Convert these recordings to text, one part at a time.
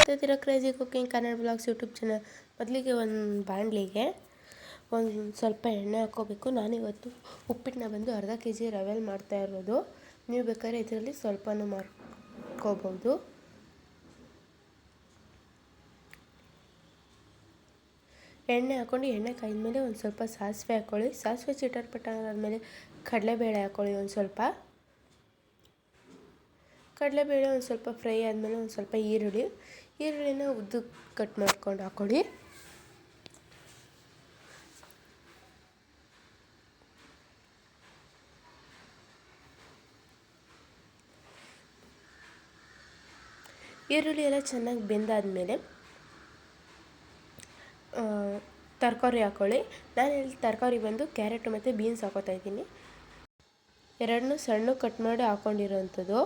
ನೋಡ್ತಾ ಇದ್ದೀರಾ crazy cooking Kannada blogs YouTube channel. ಮೊದಲಿಗೆ ಒಂದು ಬಾಣಲಿಗೆ ಒಂದು ಸ್ವಲ್ಪ ಎಣ್ಣೆ ಹಾಕ್ಕೋಬೇಕು. ನಾನಿವತ್ತು ಉಪ್ಪಿಟ್ಟನ್ನ ಬಂದು ಅರ್ಧ kg ರವೆಲ್ ಮಾಡ್ತಾ ಇರೋದು. ನೀವು ಬೇಕಾದ್ರೆ ಇದರಲ್ಲಿ ಸ್ವಲ್ಪನೂ ಮಾಡ್ಕೋಬೋದು. ಎಣ್ಣೆ ಹಾಕ್ಕೊಂಡು ಎಣ್ಣೆ ಕಾಯ್ದ್ಮೇಲೆ ಒಂದು ಸ್ವಲ್ಪ ಸಾಸಿವೆ ಹಾಕ್ಕೊಳ್ಳಿ. ಸಾಸಿವೆ ಚಿಟಪಟ ಆದಮೇಲೆ ಕಡಲೆಬೇಳೆ ಹಾಕ್ಕೊಳ್ಳಿ. ಒಂದು ಸ್ವಲ್ಪ ಕಡಲೆಬೇಳೆ ಒಂದು ಸ್ವಲ್ಪ ಫ್ರೈ ಆದಮೇಲೆ ಒಂದು ಸ್ವಲ್ಪ ಈರುಳ್ಳಿನ ಉದ್ದಕ್ಕೆ ಕಟ್ ಮಾಡ್ಕೊಂಡು ಹಾಕ್ಕೊಳ್ಳಿ. ಈರುಳ್ಳಿ ಎಲ್ಲ ಚೆನ್ನಾಗಿ ಬೆಂದಾದಮೇಲೆ ತರಕಾರಿ ಹಾಕ್ಕೊಳ್ಳಿ. ನಾನು ಇಲ್ಲಿ ತರಕಾರಿ ಬಂದು ಕ್ಯಾರೆಟ್ ಮತ್ತು ಬೀನ್ಸ್ ಹಾಕೋತಾ ಇದ್ದೀನಿ. ಎರಡನ್ನೂ ಸಣ್ಣ ಕಟ್ ಮಾಡಿ ಹಾಕ್ಕೊಂಡಿರೋವಂಥದ್ದು.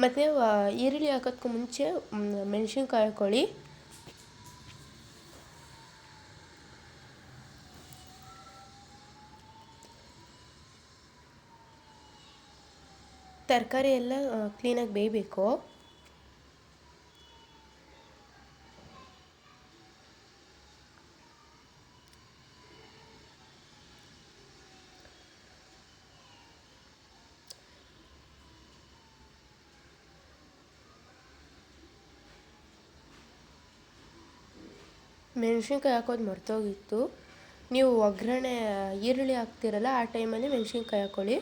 ಮತ್ತು ಈರುಳ್ಳಿ ಹಾಕೋದಕ್ಕೂ ಮುಂಚೆ ಮೆಣಸಿನ್ಕಾಯಿ ಹಾಕ್ಕೊಳ್ಳಿ. ತರಕಾರಿ ಎಲ್ಲ ಕ್ಲೀನಾಗಿ ಬೇಯಬೇಕು. ಮೆಣಸಿನ್ಕಾಯಿ ಹಾಕೋದು ಮರ್ತೋಗಿತ್ತು. ನೀವು ಒಗ್ಗರಣೆ ಈರುಳ್ಳಿ ಹಾಕ್ತಿರಲ್ಲ, ಆ ಟೈಮಲ್ಲಿ ಮೆಣಸಿನ್ಕಾಯಿ ಹಾಕ್ಕೊಳ್ಳಿ.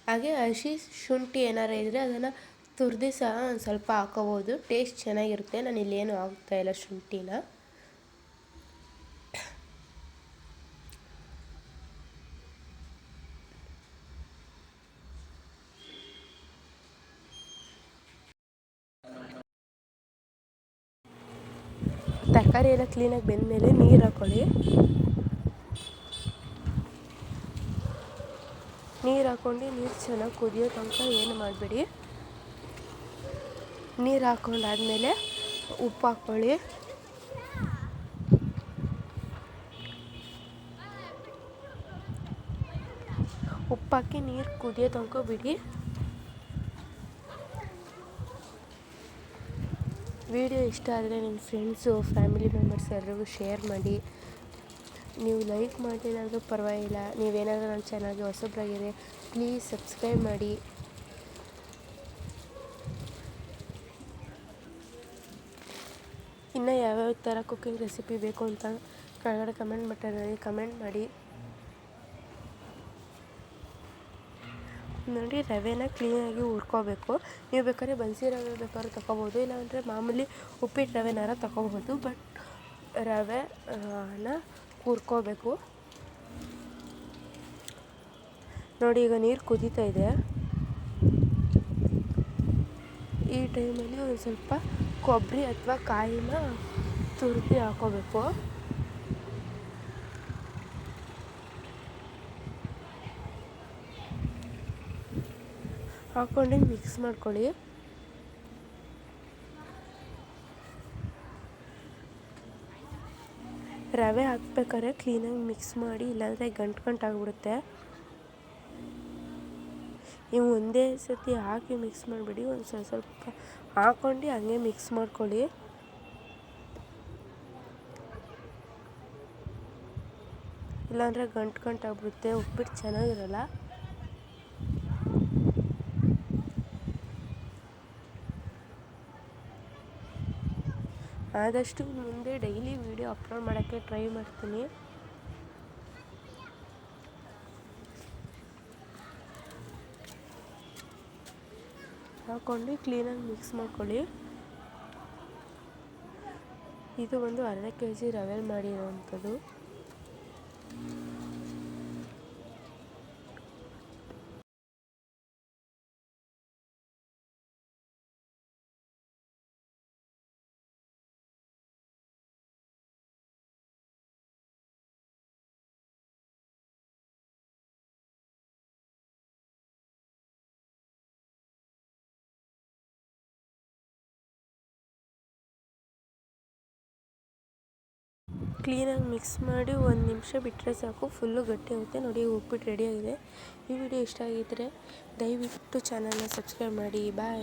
ಹಾಗೆ ಹಸಿ ಶುಂಠಿ ಏನಾರು ಇದ್ದರೆ ಅದನ್ನು ತುರಿದು ಸಹ ಒಂದು ಸ್ವಲ್ಪ ಹಾಕೋಬೋದು. ಟೇಸ್ಟ್ ಚೆನ್ನಾಗಿರುತ್ತೆ. ನಾನು ಇಲ್ಲೇನು ಹಾಕ್ತಾಯಿಲ್ಲ ಶುಂಠಿನ. ತರಕಾರಿ ಎಲ್ಲ ಕ್ಲೀನಾಗಿ ಬೆಂದಮೇಲೆ ನೀರು ಹಾಕ್ಕೊಳ್ಳಿ. ನೀರು ಹಾಕ್ಕೊಂಡು ನೀರು ಚೆನ್ನಾಗಿ ಕುದಿಯೋ ತನಕ ಏನು ಮಾಡಬೇಡಿ. ನೀರು ಹಾಕ್ಕೊಂಡಾದ್ಮೇಲೆ ಉಪ್ಪು ಹಾಕ್ಕೊಳ್ಳಿ. ಉಪ್ಪು ಹಾಕಿ ನೀರು ಕುದಿಯೋ ತನಕ ಬಿಡಿ. ವಿಡಿಯೋ ಇಷ್ಟ ಆದರೆ ನಿಮ್ಮ ಫ್ರೆಂಡ್ಸು ಫ್ಯಾಮಿಲಿ ಮೆಂಬರ್ಸ್ ಎಲ್ಲರಿಗೂ ಶೇರ್ ಮಾಡಿ. ನೀವು ಲೈಕ್ ಮಾಡಲಿಲ್ಲ ಅಂದರೂ ಪರವಾಗಿಲ್ಲ. ನೀವೇನಾದರೂ ನನ್ನ ಚಾನಲ್ಗೆ ಹೊಸಬ್ರಾಗಿದ್ದರೆ ಪ್ಲೀಸ್ ಸಬ್ಸ್ಕ್ರೈಬ್ ಮಾಡಿ. ಇನ್ನು ಯಾವ್ಯಾವ ಥರ ಕುಕ್ಕಿಂಗ್ ರೆಸಿಪಿ ಬೇಕು ಅಂತ ಕೆಳಗಡೆ ಕಮೆಂಟ್ ಬಟನಲ್ಲಿ ಕಮೆಂಟ್ ಮಾಡಿ. ನೋಡಿ, ರವೆನ ಕ್ಲೀನಾಗಿ ಹುರ್ಕೋಬೇಕು. ನೀವು ಬೇಕಾದ್ರೆ ಬನ್ಸಿ ರವೆ ಬೇಕಾದ್ರೂ ತೊಗೋಬೋದು, ಇಲ್ಲಾಂದರೆ ಮಾಮೂಲಿ ಉಪ್ಪಿಟ್ಟು ರವೆನಾರ ತೊಗೋಬೋದು. ಬಟ್ ರವೆನ ಹುರ್ಕೋಬೇಕು. ನೋಡಿ, ಈಗ ನೀರು ಕುದೀತಾ ಇದೆ. ಈ ಟೈಮಲ್ಲಿ ಒಂದು ಸ್ವಲ್ಪ ಕೊಬ್ಬರಿ ಅಥವಾ ಕಾಯಿನ ತುರಿದು ಹಾಕ್ಕೋಬೇಕು. ಹಾಕ್ಕೊಂಡು ಮಿಕ್ಸ್ ಮಾಡ್ಕೊಳ್ಳಿ. ರವೆ ಹಾಕ್ಬೇಕಾದ್ರೆ ಕ್ಲೀನಾಗಿ ಮಿಕ್ಸ್ ಮಾಡಿ, ಇಲ್ಲಾಂದರೆ ಗಂಟಾಗ್ಬಿಡುತ್ತೆ. ನೀವು ಒಂದೇ ಸತಿ ಹಾಕಿ ಮಿಕ್ಸ್ ಮಾಡಿಬಿಡಿ. ಒಂದು ಸ್ವಲ್ಪ ಹಾಕ್ಕೊಂಡು ಹಂಗೆ ಮಿಕ್ಸ್ ಮಾಡ್ಕೊಳ್ಳಿ. ಇಲ್ಲಾಂದರೆ ಗಂಟಾಗ್ಬಿಡುತ್ತೆ, ಉಪ್ಪಿಟ್ಟು ಚೆನ್ನಾಗಿರಲ್ಲ. ಆದಷ್ಟು ಮುಂದೆ ಡೈಲಿ ವೀಡಿಯೋ ಅಪ್ಲೋಡ್ ಮಾಡೋಕ್ಕೆ ಟ್ರೈ ಮಾಡ್ತೀನಿ. ಹಾಕ್ಕೊಂಡು ಕ್ಲೀನಾಗಿ ಮಿಕ್ಸ್ ಮಾಡ್ಕೊಳ್ಳಿ. ಇದು ಒಂದು ಅರ್ಧ kg ರವೆಲ್ ಮಾಡಿರೋವಂಥದ್ದು. ಕ್ಲೀನಾಗಿ ಮಿಕ್ಸ್ ಮಾಡಿ 1 ನಿಮಿಷ ಬಿಟ್ಟರೆ ಸಾಕು, ಫುಲ್ಲು ಗಟ್ಟಿ ಆಗುತ್ತೆ. ನೋಡಿ ಉಪ್ಪಿಟ್ಟು ರೆಡಿಯಾಗಿದೆ. ಈ ವಿಡಿಯೋ ಇಷ್ಟ ಆಗಿದ್ದರೆ ದಯವಿಟ್ಟು ಚಾನಲ್ನ ಸಬ್ಸ್ಕ್ರೈಬ್ ಮಾಡಿ. ಬಾಯ್.